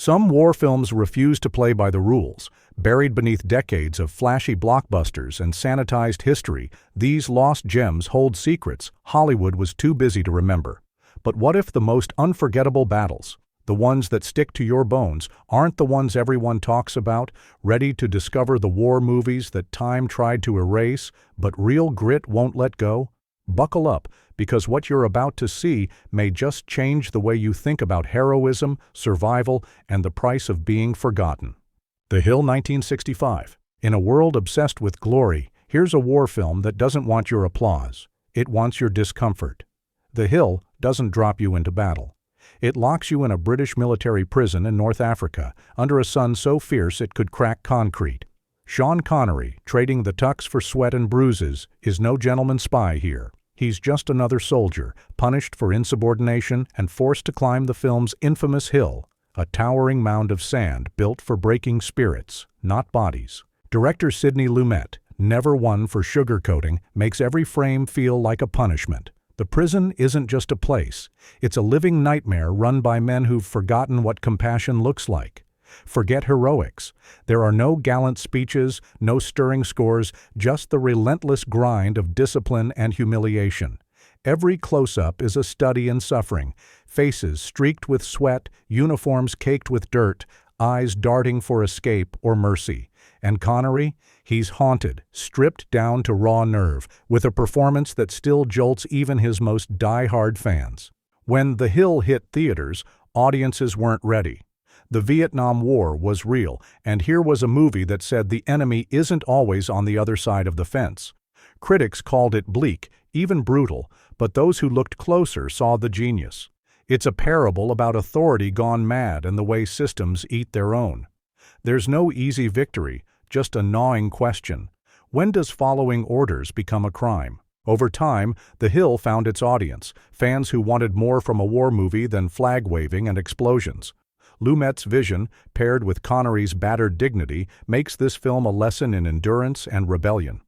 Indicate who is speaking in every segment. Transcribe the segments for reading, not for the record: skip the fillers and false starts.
Speaker 1: Some war films refuse to play by the rules. Buried beneath decades of flashy blockbusters and sanitized history, these lost gems hold secrets Hollywood was too busy to remember. But what if the most unforgettable battles, the ones that stick to your bones, aren't the ones everyone talks about? Ready to discover the war movies that time tried to erase, but real grit won't let go? Buckle up, because what you're about to see may just change the way you think about heroism, survival, and the price of being forgotten. The Hill, 1965. In a world obsessed with glory, here's a war film that doesn't want your applause. It wants your discomfort. The Hill doesn't drop you into battle. It locks you in a British military prison in North Africa, under a sun so fierce it could crack concrete. Sean Connery, trading the tux for sweat and bruises, is no gentleman spy here. He's just another soldier, punished for insubordination and forced to climb the film's infamous hill, a towering mound of sand built for breaking spirits, not bodies. Director Sidney Lumet, never one for sugarcoating, makes every frame feel like a punishment. The prison isn't just a place. It's a living nightmare run by men who've forgotten what compassion looks like. Forget heroics. There are no gallant speeches, no stirring scores, just the relentless grind of discipline and humiliation. Every close-up is a study in suffering, faces streaked with sweat, uniforms caked with dirt, eyes darting for escape or mercy. And Connery? He's haunted, stripped down to raw nerve, with a performance that still jolts even his most die-hard fans. When The Hill hit theaters, audiences weren't ready. The Vietnam War was real, and here was a movie that said the enemy isn't always on the other side of the fence. Critics called it bleak, even brutal, but those who looked closer saw the genius. It's a parable about authority gone mad and the way systems eat their own. There's no easy victory, just a gnawing question. When does following orders become a crime? Over time, The Hill found its audience, fans who wanted more from a war movie than flag-waving and explosions. Lumet's vision, paired with Connery's battered dignity, makes this film a lesson in endurance and rebellion.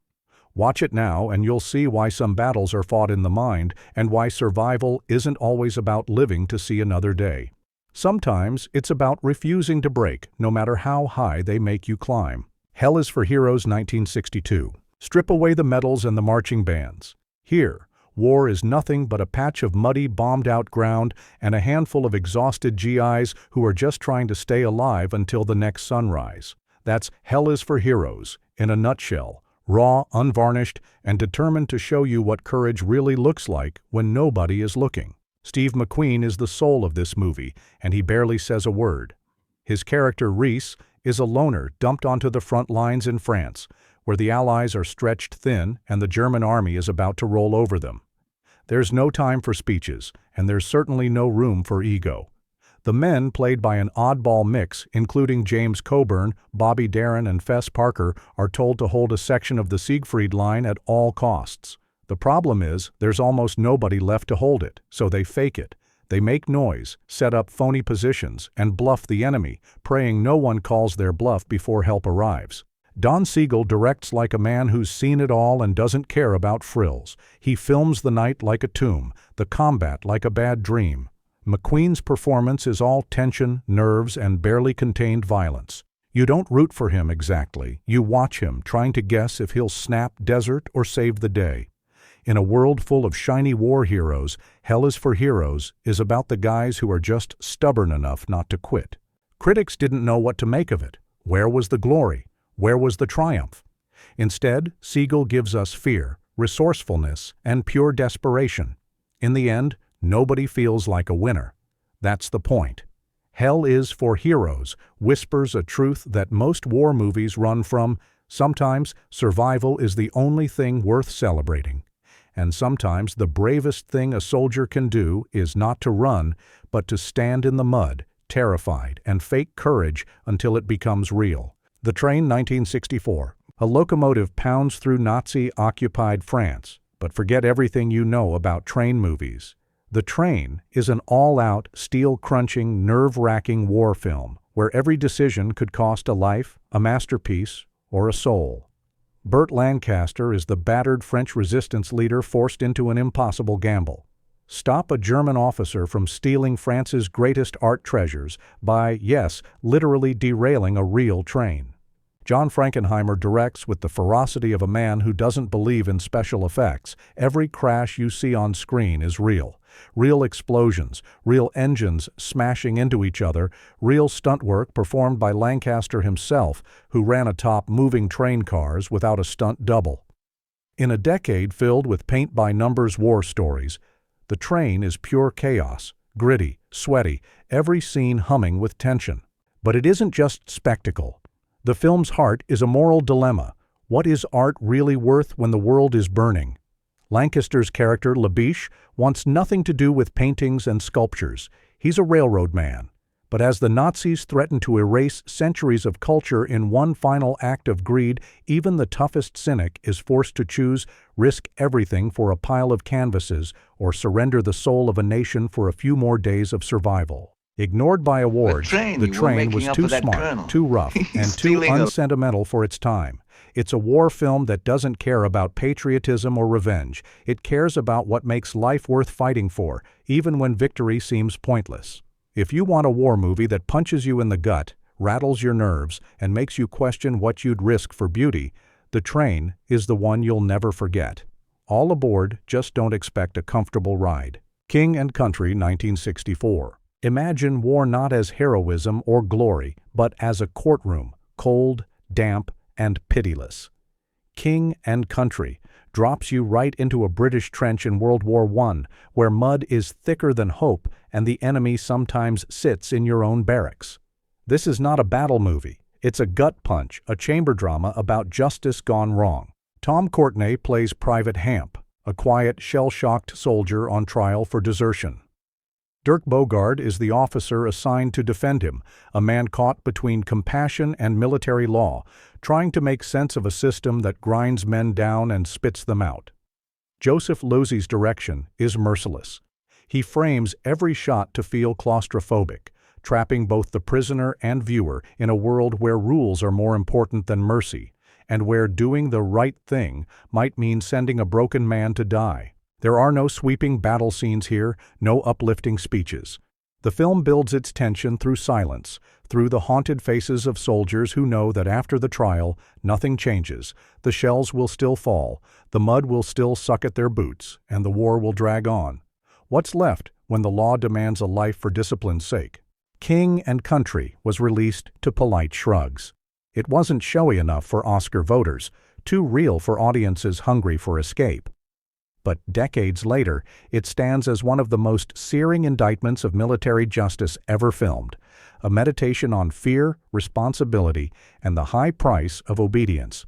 Speaker 1: Watch it now and you'll see why some battles are fought in the mind and why survival isn't always about living to see another day. Sometimes it's about refusing to break, no matter how high they make you climb. Hell is for Heroes, 1962. Strip away the medals and the marching bands. Here, war is nothing but a patch of muddy, bombed-out ground and a handful of exhausted GIs who are just trying to stay alive until the next sunrise. That's Hell is for Heroes, in a nutshell, raw, unvarnished, and determined to show you what courage really looks like when nobody is looking. Steve McQueen is the soul of this movie, and he barely says a word. His character, Reese, is a loner dumped onto the front lines in France, where the Allies are stretched thin and the German army is about to roll over them. There's no time for speeches, and there's certainly no room for ego. The men, played by an oddball mix, including James Coburn, Bobby Darin, and Fess Parker, are told to hold a section of the Siegfried Line at all costs. The problem is, there's almost nobody left to hold it, so they fake it. They make noise, set up phony positions, and bluff the enemy, praying no one calls their bluff before help arrives. Don Siegel directs like a man who's seen it all and doesn't care about frills. He films the night like a tomb, the combat like a bad dream. McQueen's performance is all tension, nerves, and barely contained violence. You don't root for him exactly. You watch him, trying to guess if he'll snap desert or save the day. In a world full of shiny war heroes, Hell is for Heroes is about the guys who are just stubborn enough not to quit. Critics didn't know what to make of it. Where was the glory? Where was the triumph? Instead, Siegel gives us fear, resourcefulness, and pure desperation. In the end, nobody feels like a winner. That's the point. Hell is for Heroes whispers a truth that most war movies run from. Sometimes, survival is the only thing worth celebrating. And sometimes the bravest thing a soldier can do is not to run, but to stand in the mud, terrified, and fake courage until it becomes real. The Train, 1964. A locomotive pounds through Nazi-occupied France, but forget everything you know about train movies. The Train is an all-out, steel-crunching, nerve-wracking war film, where every decision could cost a life, a masterpiece, or a soul. Burt Lancaster is the battered French resistance leader forced into an impossible gamble. Stop a German officer from stealing France's greatest art treasures by, yes, literally derailing a real train. John Frankenheimer directs with the ferocity of a man who doesn't believe in special effects. Every crash you see on screen is real. Real explosions, real engines smashing into each other, real stunt work performed by Lancaster himself, who ran atop moving train cars without a stunt double. In a decade filled with paint-by-numbers war stories, The Train is pure chaos, gritty, sweaty, every scene humming with tension. But it isn't just spectacle. The film's heart is a moral dilemma. What is art really worth when the world is burning? Lancaster's character, Labiche, wants nothing to do with paintings and sculptures. He's a railroad man. But as the Nazis threaten to erase centuries of culture in one final act of greed, even the toughest cynic is forced to choose: risk everything for a pile of canvases or surrender the soul of a nation for a few more days of survival. Ignored by awards, The Train was too smart, too rough, and too unsentimental for its time. It's a war film that doesn't care about patriotism or revenge. It cares about what makes life worth fighting for, even when victory seems pointless. If you want a war movie that punches you in the gut, rattles your nerves, and makes you question what you'd risk for beauty, The Train is the one you'll never forget. All aboard, just don't expect a comfortable ride. King and Country, 1964. Imagine war not as heroism or glory, but as a courtroom, cold, damp, and pitiless. King and Country drops you right into a British trench in World War I, where mud is thicker than hope and the enemy sometimes sits in your own barracks. This is not a battle movie. It's a gut punch, a chamber drama about justice gone wrong. Tom Courtenay plays Private Hamp, a quiet, shell-shocked soldier on trial for desertion. Dirk Bogarde is the officer assigned to defend him, a man caught between compassion and military law, trying to make sense of a system that grinds men down and spits them out. Joseph Losey's direction is merciless. He frames every shot to feel claustrophobic, trapping both the prisoner and viewer in a world where rules are more important than mercy, and where doing the right thing might mean sending a broken man to die. There are no sweeping battle scenes here, no uplifting speeches. The film builds its tension through silence, through the haunted faces of soldiers who know that after the trial, nothing changes. The shells will still fall, the mud will still suck at their boots, and the war will drag on. What's left when the law demands a life for discipline's sake? King and Country was released to polite shrugs. It wasn't showy enough for Oscar voters, too real for audiences hungry for escape. But decades later, it stands as one of the most searing indictments of military justice ever filmed, a meditation on fear, responsibility, and the high price of obedience.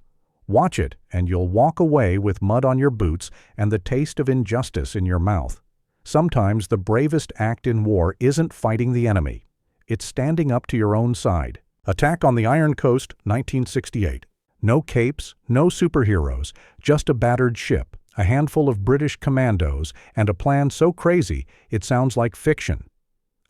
Speaker 1: Watch it, and you'll walk away with mud on your boots and the taste of injustice in your mouth. Sometimes the bravest act in war isn't fighting the enemy. It's standing up to your own side. Attack on the Iron Coast, 1968. No capes, no superheroes, just a battered ship, a handful of British commandos, and a plan so crazy it sounds like fiction.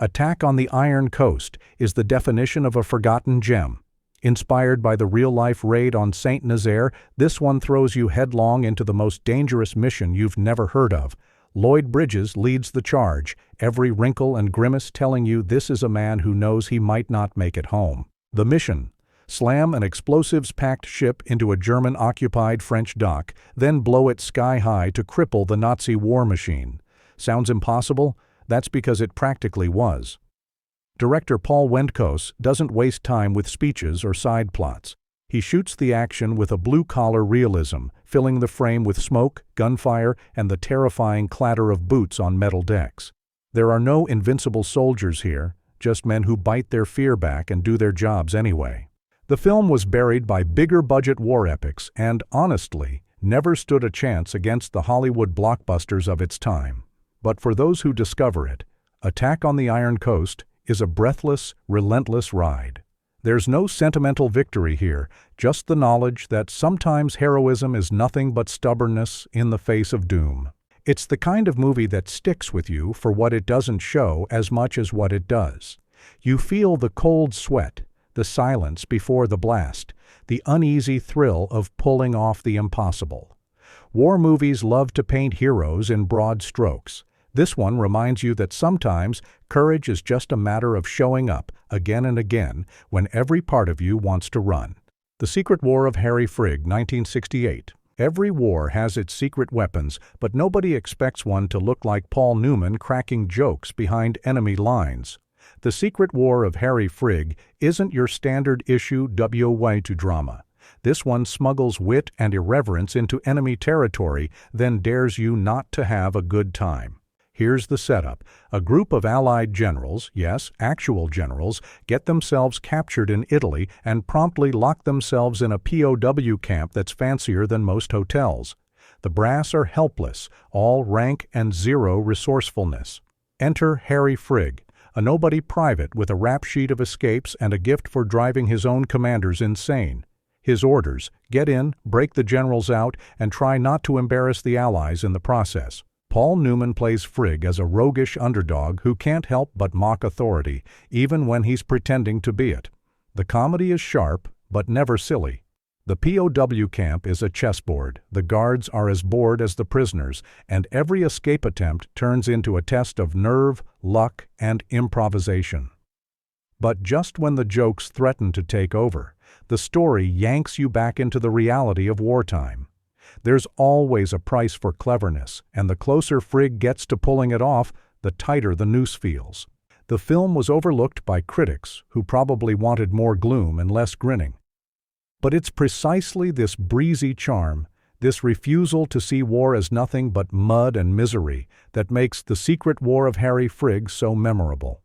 Speaker 1: Attack on the Iron Coast is the definition of a forgotten gem. Inspired by the real-life raid on St. Nazaire, this one throws you headlong into the most dangerous mission you've never heard of. Lloyd Bridges leads the charge, every wrinkle and grimace telling you this is a man who knows he might not make it home. The mission: slam an explosives-packed ship into a German-occupied French dock, then blow it sky-high to cripple the Nazi war machine. Sounds impossible? That's because it practically was. Director Paul Wendkos doesn't waste time with speeches or side plots. He shoots the action with a blue-collar realism, filling the frame with smoke, gunfire, and the terrifying clatter of boots on metal decks. There are no invincible soldiers here, just men who bite their fear back and do their jobs anyway. The film was buried by bigger-budget war epics and, honestly, never stood a chance against the Hollywood blockbusters of its time. But for those who discover it, Attack on the Iron Coast is a breathless, relentless ride. There's no sentimental victory here, just the knowledge that sometimes heroism is nothing but stubbornness in the face of doom. It's the kind of movie that sticks with you for what it doesn't show as much as what it does. You feel the cold sweat, the silence before the blast, the uneasy thrill of pulling off the impossible. War movies love to paint heroes in broad strokes. This one reminds you that sometimes courage is just a matter of showing up again and again when every part of you wants to run. The Secret War of Harry Frigg, 1968. Every war has its secret weapons, but nobody expects one to look like Paul Newman cracking jokes behind enemy lines. The Secret War of Harry Frigg isn't your standard issue WY to drama. This one smuggles wit and irreverence into enemy territory, then dares you not to have a good time. Here's the setup. A group of Allied generals, yes, actual generals, get themselves captured in Italy and promptly lock themselves in a POW camp that's fancier than most hotels. The brass are helpless, all rank and zero resourcefulness. Enter Harry Frigg, a nobody private with a rap sheet of escapes and a gift for driving his own commanders insane. His orders: get in, break the generals out, and try not to embarrass the Allies in the process. Paul Newman plays Frigg as a roguish underdog who can't help but mock authority, even when he's pretending to be it. The comedy is sharp, but never silly. The POW camp is a chessboard. The guards are as bored as the prisoners, and every escape attempt turns into a test of nerve, luck, and improvisation. But just when the jokes threaten to take over, the story yanks you back into the reality of wartime. There's always a price for cleverness, and the closer Frigg gets to pulling it off, the tighter the noose feels. The film was overlooked by critics, who probably wanted more gloom and less grinning. But it's precisely this breezy charm, this refusal to see war as nothing but mud and misery, that makes The Secret War of Harry Frigg so memorable.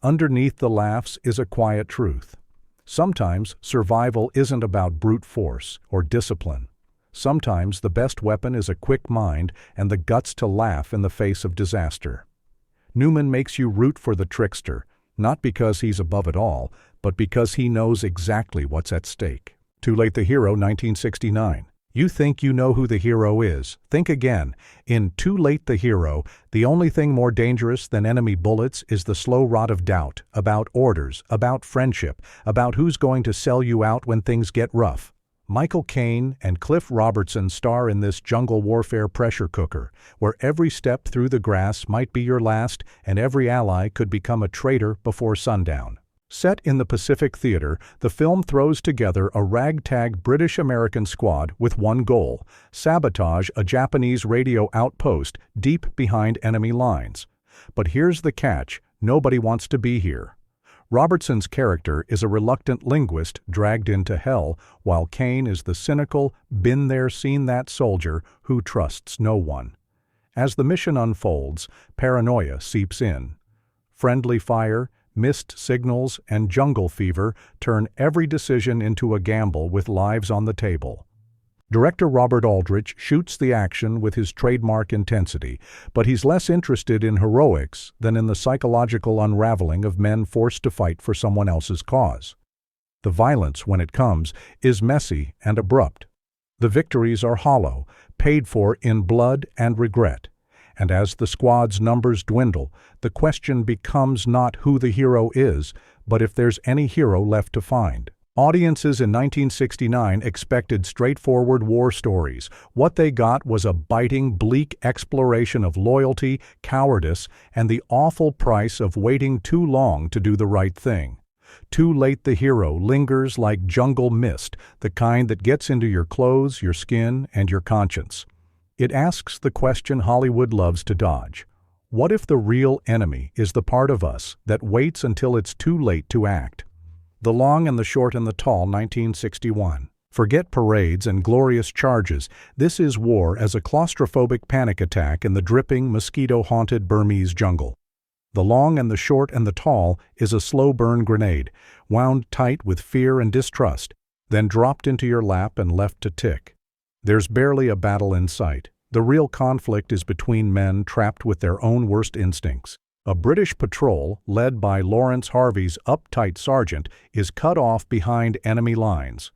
Speaker 1: Underneath the laughs is a quiet truth. Sometimes survival isn't about brute force or discipline. Sometimes the best weapon is a quick mind and the guts to laugh in the face of disaster. Newman makes you root for the trickster, not because he's above it all, but because he knows exactly what's at stake. Too Late the Hero, 1969. You think you know who the hero is. Think again. In Too Late the Hero, the only thing more dangerous than enemy bullets is the slow rot of doubt, about orders, about friendship, about who's going to sell you out when things get rough. Michael Caine and Cliff Robertson star in this jungle warfare pressure cooker, where every step through the grass might be your last and every ally could become a traitor before sundown. Set in the Pacific Theater, the film throws together a ragtag British-American squad with one goal: sabotage a Japanese radio outpost deep behind enemy lines. But here's the catch: nobody wants to be here. Robertson's character is a reluctant linguist dragged into hell, while Caine is the cynical, been-there-seen-that soldier who trusts no one. As the mission unfolds, paranoia seeps in. Friendly fire, missed signals, and jungle fever turn every decision into a gamble with lives on the table. Director Robert Aldrich shoots the action with his trademark intensity, but he's less interested in heroics than in the psychological unraveling of men forced to fight for someone else's cause. The violence, when it comes, is messy and abrupt. The victories are hollow, paid for in blood and regret. And as the squad's numbers dwindle, the question becomes not who the hero is, but if there's any hero left to find. Audiences in 1969 expected straightforward war stories. What they got was a biting, bleak exploration of loyalty, cowardice, and the awful price of waiting too long to do the right thing. Too Late the Hero lingers like jungle mist, the kind that gets into your clothes, your skin, and your conscience. It asks the question Hollywood loves to dodge. What if the real enemy is the part of us that waits until it's too late to act? The Long and the Short and the Tall, 1961. Forget parades and glorious charges. This is war as a claustrophobic panic attack in the dripping, mosquito-haunted Burmese jungle. The Long and the Short and the Tall is a slow-burn grenade, wound tight with fear and distrust, then dropped into your lap and left to tick. There's barely a battle in sight. The real conflict is between men trapped with their own worst instincts. A British patrol, led by Lawrence Harvey's uptight sergeant, is cut off behind enemy lines.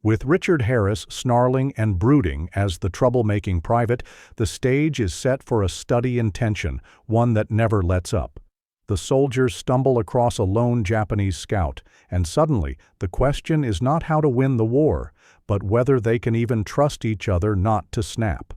Speaker 1: With Richard Harris snarling and brooding as the troublemaking private, the stage is set for a study in tension, one that never lets up. The soldiers stumble across a lone Japanese scout, and suddenly the question is not how to win the war, but whether they can even trust each other not to snap.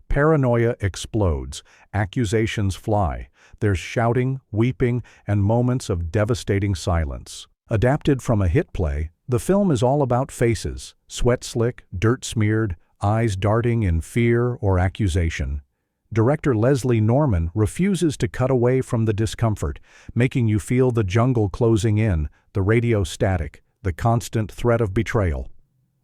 Speaker 1: Paranoia explodes, accusations fly. There's shouting, weeping, and moments of devastating silence. Adapted from a hit play, the film is all about faces, sweat-slick, dirt-smeared, eyes darting in fear or accusation. Director Leslie Norman refuses to cut away from the discomfort, making you feel the jungle closing in, the radio static, the constant threat of betrayal.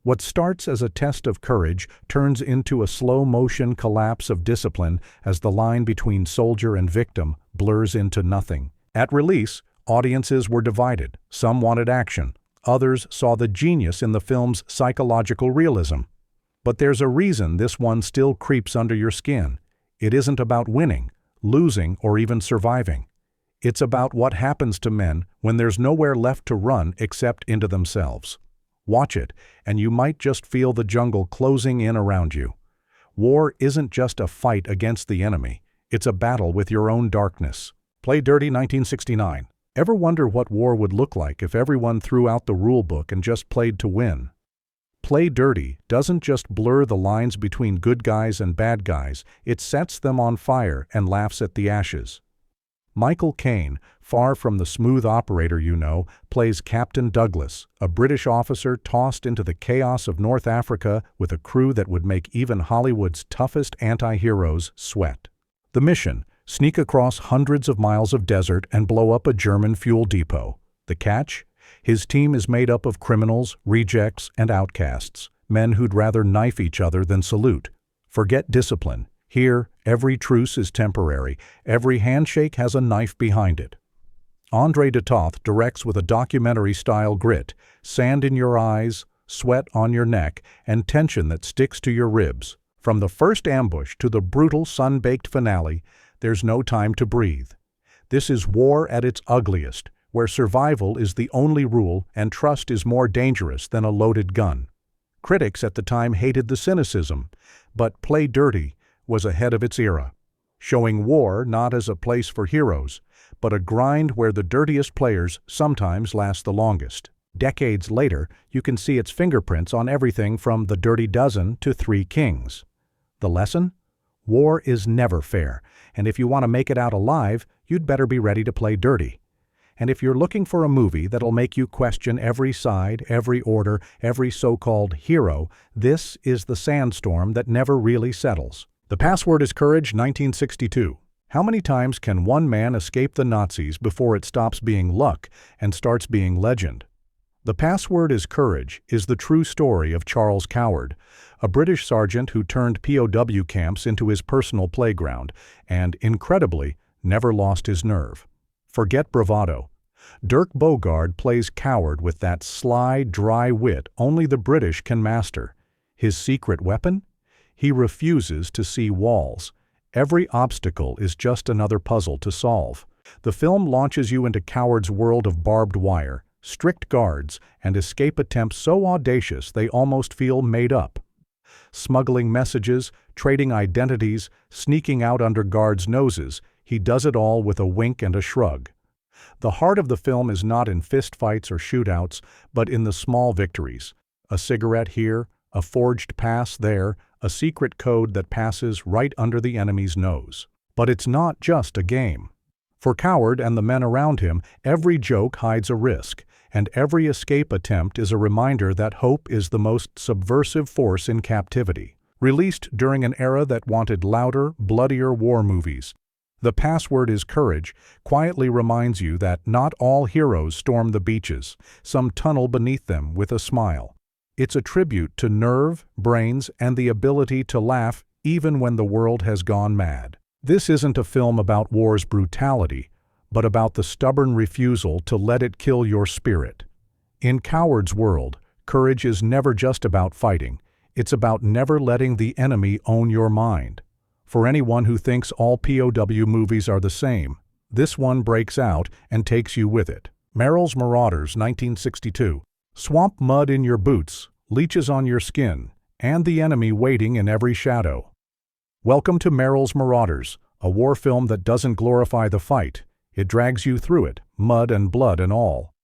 Speaker 1: What starts as a test of courage turns into a slow-motion collapse of discipline as the line between soldier and victim blurs into nothing. At release, audiences were divided. Some wanted action. Others saw the genius in the film's psychological realism. But there's a reason this one still creeps under your skin. It isn't about winning, losing, or even surviving. It's about what happens to men when there's nowhere left to run except into themselves. Watch it, and you might just feel the jungle closing in around you. War isn't just a fight against the enemy. It's a battle with your own darkness. Play Dirty 1969. Ever wonder what war would look like if everyone threw out the rule book and just played to win? Play Dirty doesn't just blur the lines between good guys and bad guys, it sets them on fire and laughs at the ashes. Michael Caine, far from the smooth operator you know, plays Captain Douglas, a British officer tossed into the chaos of North Africa with a crew that would make even Hollywood's toughest anti-heroes sweat. The mission: sneak across hundreds of miles of desert and blow up a German fuel depot. The catch? His team is made up of criminals, rejects, and outcasts, men who'd rather knife each other than salute. Forget discipline. Here, every truce is temporary. Every handshake has a knife behind it. André de Toth directs with a documentary-style grit, sand in your eyes, sweat on your neck, and tension that sticks to your ribs. From the first ambush to the brutal sun-baked finale, there's no time to breathe. This is war at its ugliest, where survival is the only rule and trust is more dangerous than a loaded gun. Critics at the time hated the cynicism, but Play Dirty was ahead of its era, showing war not as a place for heroes, but a grind where the dirtiest players sometimes last the longest. Decades later, you can see its fingerprints on everything from The Dirty Dozen to Three Kings. The lesson? War is never fair, and if you want to make it out alive, you'd better be ready to play dirty. And if you're looking for a movie that'll make you question every side, every order, every so-called hero, this is the sandstorm that never really settles. The password is Courage 1962. How many times can one man escape the Nazis before it stops being luck and starts being legend? The password is Courage is the true story of Charles Coward, a British sergeant who turned POW camps into his personal playground and, incredibly, never lost his nerve. Forget bravado. Dirk Bogarde plays Coward with that sly, dry wit only the British can master. His secret weapon? He refuses to see walls. Every obstacle is just another puzzle to solve. The film launches you into Coward's world of barbed wire, strict guards, and escape attempts so audacious they almost feel made up. Smuggling messages, trading identities, sneaking out under guards' noses, he does it all with a wink and a shrug. The heart of the film is not in fistfights or shootouts, but in the small victories. A cigarette here, a forged pass there, a secret code that passes right under the enemy's nose. But it's not just a game. For Coward and the men around him, every joke hides a risk, and every escape attempt is a reminder that hope is the most subversive force in captivity. Released during an era that wanted louder, bloodier war movies, The Password is Courage quietly reminds you that not all heroes storm the beaches. Some tunnel beneath them with a smile. It's a tribute to nerve, brains, and the ability to laugh even when the world has gone mad. This isn't a film about war's brutality, but about the stubborn refusal to let it kill your spirit. In Coward's world, courage is never just about fighting. It's about never letting the enemy own your mind. For anyone who thinks all POW movies are the same, this one breaks out and takes you with it. Merrill's Marauders 1962. Swamp mud in your boots, leeches on your skin, and the enemy waiting in every shadow. Welcome to Merrill's Marauders, a war film that doesn't glorify the fight. It drags you through it, mud and blood and all.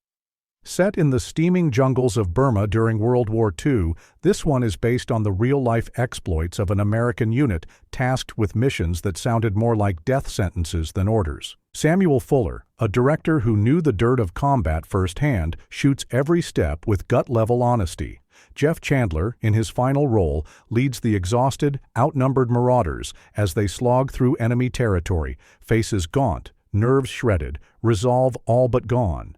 Speaker 1: Set in the steaming jungles of Burma during World War II, this one is based on the real-life exploits of an American unit tasked with missions that sounded more like death sentences than orders. Samuel Fuller, a director who knew the dirt of combat firsthand, shoots every step with gut-level honesty. Jeff Chandler, in his final role, leads the exhausted, outnumbered Marauders as they slog through enemy territory, faces gaunt, nerves shredded, resolve all but gone.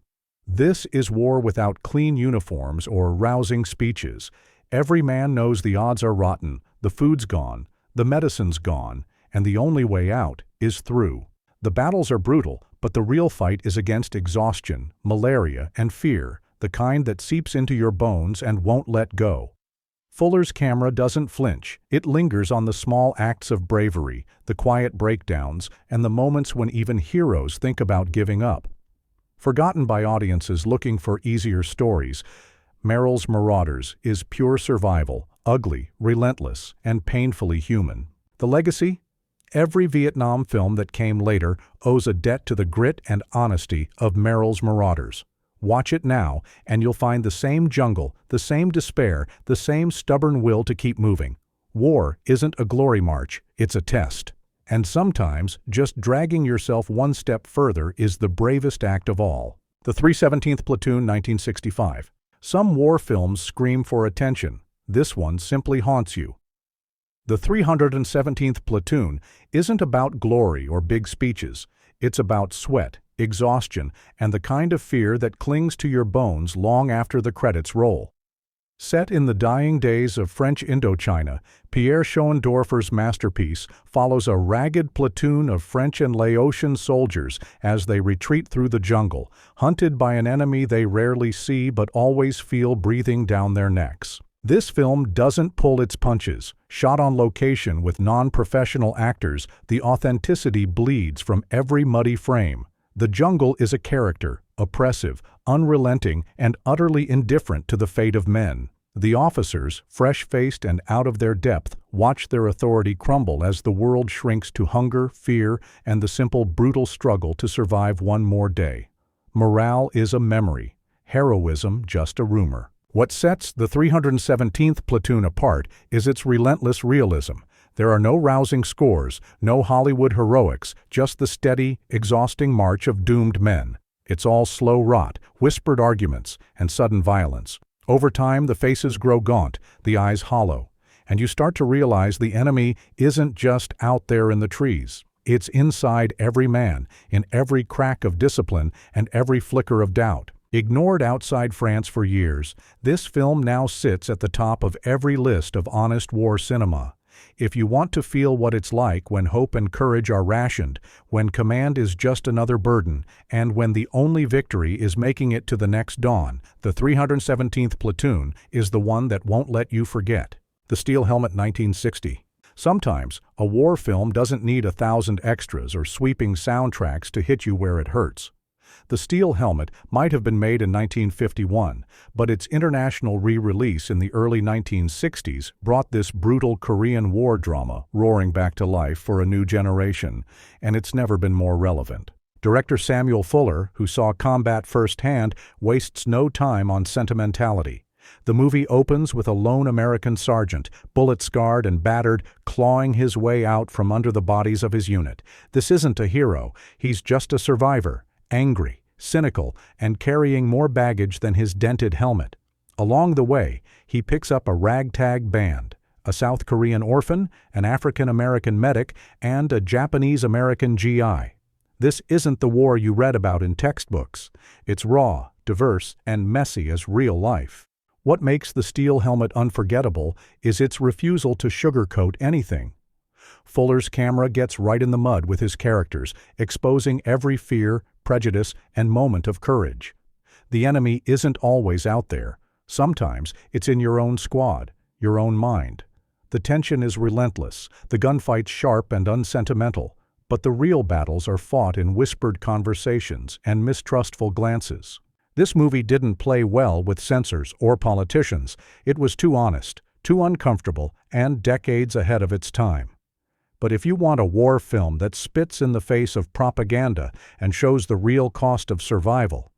Speaker 1: This is war without clean uniforms or rousing speeches. Every man knows the odds are rotten, the food's gone, the medicine's gone, and the only way out is through. The battles are brutal, but the real fight is against exhaustion, malaria, and fear, the kind that seeps into your bones and won't let go. Fuller's camera doesn't flinch. It lingers on the small acts of bravery, the quiet breakdowns, and the moments when even heroes think about giving up. Forgotten by audiences looking for easier stories, Merrill's Marauders is pure survival, ugly, relentless, and painfully human. The legacy? Every Vietnam film that came later owes a debt to the grit and honesty of Merrill's Marauders. Watch it now, and you'll find the same jungle, the same despair, the same stubborn will to keep moving. War isn't a glory march, it's a test. And sometimes, just dragging yourself one step further is the bravest act of all. The 317th Platoon, 1965. Some war films scream for attention. This one simply haunts you. The 317th Platoon isn't about glory or big speeches. It's about sweat, exhaustion, and the kind of fear that clings to your bones long after the credits roll. Set in the dying days of French Indochina, Pierre Schoendorfer's masterpiece follows a ragged platoon of French and Laotian soldiers as they retreat through the jungle, hunted by an enemy they rarely see but always feel breathing down their necks. This film doesn't pull its punches. Shot on location with non-professional actors, the authenticity bleeds from every muddy frame. The jungle is a character, oppressive, unrelenting, and utterly indifferent to the fate of men. The officers, fresh-faced and out of their depth, watch their authority crumble as the world shrinks to hunger, fear, and the simple brutal struggle to survive one more day. Morale is a memory, heroism just a rumor. What sets the 317th Platoon apart is its relentless realism. There are no rousing scores, no Hollywood heroics, just the steady, exhausting march of doomed men. It's all slow rot, whispered arguments, and sudden violence. Over time, the faces grow gaunt, the eyes hollow, and you start to realize the enemy isn't just out there in the trees. It's inside every man, in every crack of discipline and every flicker of doubt. Ignored outside France for years, this film now sits at the top of every list of honest war cinema. If you want to feel what it's like when hope and courage are rationed, when command is just another burden, and when the only victory is making it to the next dawn, the 317th Platoon is the one that won't let you forget. The Steel Helmet, 1960. Sometimes, a war film doesn't need 1,000 extras or sweeping soundtracks to hit you where it hurts. The Steel Helmet might have been made in 1951, but its international re-release in the early 1960s brought this brutal Korean War drama roaring back to life for a new generation, and it's never been more relevant. Director Samuel Fuller, who saw combat firsthand, wastes no time on sentimentality. The movie opens with a lone American sergeant, bullet-scarred and battered, clawing his way out from under the bodies of his unit. This isn't a hero, he's just a survivor. Angry, cynical, and carrying more baggage than his dented helmet. Along the way, he picks up a ragtag band, a South Korean orphan, an African-American medic, and a Japanese-American GI. This isn't the war you read about in textbooks. It's raw, diverse, and messy as real life. What makes the Steel Helmet unforgettable is its refusal to sugarcoat anything. Fuller's camera gets right in the mud with his characters, exposing every fear, prejudice, and moment of courage. The enemy isn't always out there. Sometimes it's in your own squad, your own mind. The tension is relentless, the gunfights sharp and unsentimental, but the real battles are fought in whispered conversations and mistrustful glances. This movie didn't play well with censors or politicians. It was too honest, too uncomfortable, and decades ahead of its time. But if you want a war film that spits in the face of propaganda and shows the real cost of survival,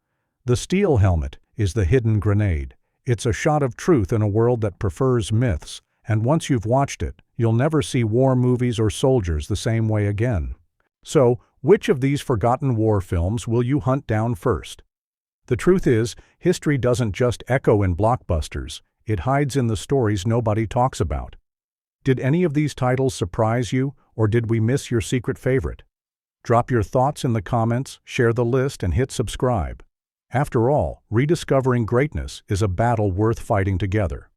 Speaker 1: The Steel Helmet is The Hidden Grenade. It's a shot of truth in a world that prefers myths, and once you've watched it, you'll never see war movies or soldiers the same way again. So, which of these forgotten war films will you hunt down first? The truth is, history doesn't just echo in blockbusters, it hides in the stories nobody talks about. Did any of these titles surprise you, or did we miss your secret favorite? Drop your thoughts in the comments, share the list, and hit subscribe. After all, rediscovering greatness is a battle worth fighting together.